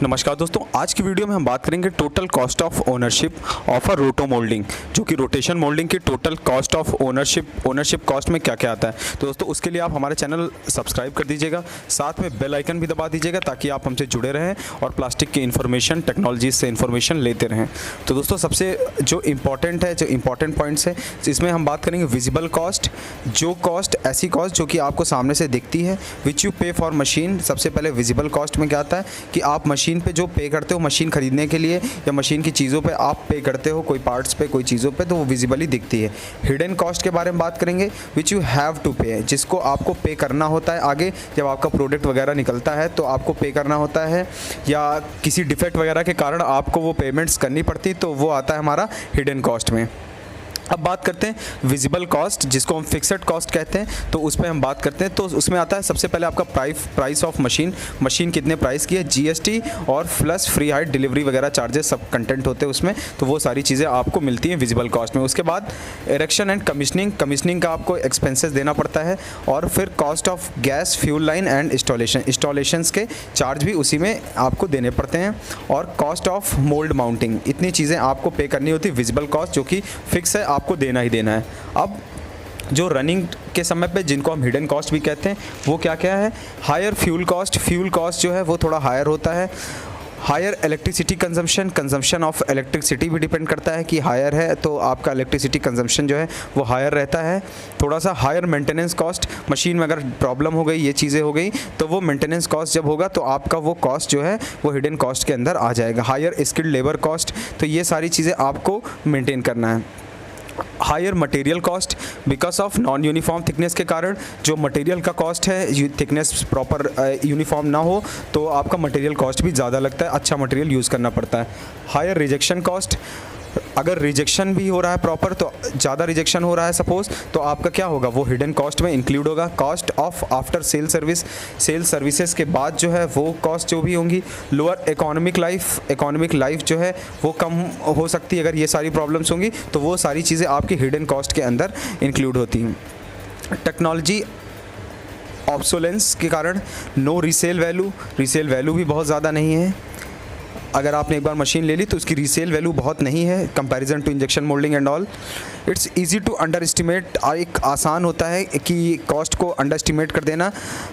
नमस्कार दोस्तों, आज की वीडियो में हम बात करेंगे total cost of ownership of a रोटो मोल्डिंग, जो कि रोटेशन मोल्डिंग की total cost of ownership cost में क्या क्या आता है। तो दोस्तों उसके लिए आप हमारे चैनल सब्सक्राइब कर दीजिएगा, साथ में बेल आइकन भी दबा दीजिएगा ताकि आप हमसे जुड़े रहें और प्लास्टिक की इन्फॉर्मेशन, टेक्नोलॉजी से इन्फॉर्मेशन लेते रहें। तो दोस्तों सबसे जो इम्पॉर्टेंट पॉइंट्स है, इसमें हम बात करेंगे विजिबल कॉस्ट। जो कॉस्ट ऐसी कॉस्ट जो कि आपको सामने से दिखती है, विच यू पे फॉर मशीन। सबसे पहले विजिबल कॉस्ट में क्या आता है कि आप मशीन पे जो पे करते हो मशीन खरीदने के लिए या मशीन की चीज़ों पे आप पे करते हो, कोई पार्ट्स पे, कोई चीज़ों पे, तो वो विजिबली दिखती है। हिडन कॉस्ट के बारे में बात करेंगे, विच यू हैव टू पे, जिसको आपको पे करना होता है आगे जब आपका प्रोडक्ट वगैरह निकलता है तो आपको पे करना होता है, या किसी डिफेक्ट वगैरह के कारण आपको वो पेमेंट्स करनी पड़ती, तो वो आता है हमारा हिडन कॉस्ट में। अब बात करते हैं विजिबल कॉस्ट, जिसको हम फिक्स्ड कॉस्ट कहते हैं, तो उस पर हम बात करते हैं। तो उसमें आता है सबसे पहले आपका प्राइस ऑफ मशीन कितने प्राइस की है, जीएसटी और प्लस फ्री हाइट डिलीवरी वगैरह चार्जेस सब कंटेंट होते हैं उसमें, तो वो सारी चीज़ें आपको मिलती हैं विजिबल कॉस्ट में। उसके बाद इरेक्शन एंड कमीशनिंग का आपको एक्सपेंसेस देना पड़ता है, और फिर cost of gas, fuel line and installations के चार्ज भी उसी में आपको देने पड़ते हैं, और कॉस्ट ऑफ मोल्ड माउंटिंग, इतनी चीज़ें आपको पे करनी होती है विजिबल कॉस्ट, जो कि फिक्स है, आपको देना ही देना है। अब जो रनिंग के समय पे जिनको हम हिडन कॉस्ट भी कहते हैं, वो क्या क्या है, हायर फ्यूल कॉस्ट जो है वो थोड़ा हायर होता है। Higher electricity consumption of electricity भी डिपेंड करता है कि हायर है तो आपका इलेक्ट्रिसिटी कंजम्पशन जो है वो हायर रहता है। थोड़ा सा हायर मेंटेनेंस कॉस्ट, मशीन में अगर प्रॉब्लम हो गई, ये चीज़ें हो गई, तो वो मेंटेनेंस कॉस्ट जब होगा तो आपका वो कॉस्ट जो है वो हिडन कॉस्ट के अंदर आ जाएगा। हायर स्किल्ड लेबर कॉस्ट, तो ये सारी चीज़ें आपको मेंटेन करना है। Higher material cost, because of non uniform thickness के कारण जो मटेरियल का कॉस्ट है, थिकनेस प्रॉपर यूनिफॉर्म ना हो तो आपका मटेरियल कॉस्ट भी ज़्यादा लगता है, अच्छा मटेरियल यूज़ करना पड़ता है। हायर रिजेक्शन कॉस्ट, अगर रिजेक्शन भी हो रहा है प्रॉपर, तो ज़्यादा रिजेक्शन हो रहा है सपोज़, तो आपका क्या होगा, वो हिडन कॉस्ट में इंक्लूड होगा। Cost of after sale services के बाद जो है वो कॉस्ट जो भी होंगी। लोअर इकोनॉमिक लाइफ जो है वो कम हो सकती है अगर ये सारी प्रॉब्लम्स होंगी, तो वो सारी चीज़ें आपकी हिडन कॉस्ट के अंदर इंक्लूड होती हैं। टेक्नोलॉजी ऑब्सोलेंस के कारण नो रीसेल वैल्यू भी बहुत ज़्यादा नहीं है। अगर आपने एक बार मशीन ले ली तो उसकी रीसेल वैल्यू बहुत नहीं है comparison to injection moulding and all. It's easy to underestimate, एक आसान होता है कि कॉस्ट को अंडर एस्टिमेट कर देना,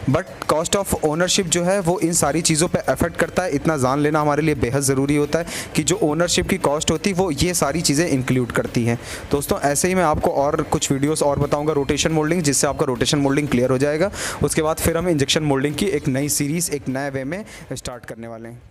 बट कॉस्ट ऑफ ओनरशिप जो है वो इन सारी चीज़ों पे अफेक्ट करता है। इतना जान लेना हमारे लिए बेहद ज़रूरी होता है कि जो ओनरशिप की कॉस्ट होती है वो ये सारी चीज़ें इंक्लूड करती हैं। दोस्तों ऐसे ही मैं आपको और कुछ वीडियोस और बताऊंगा रोटेशन मोल्डिंग, जिससे आपका रोटेशन मोल्डिंग क्लियर हो जाएगा। उसके बाद फिर हम इंजेक्शन मोल्डिंग की एक नई सीरीज़ एक नए वे में स्टार्ट करने वाले हैं।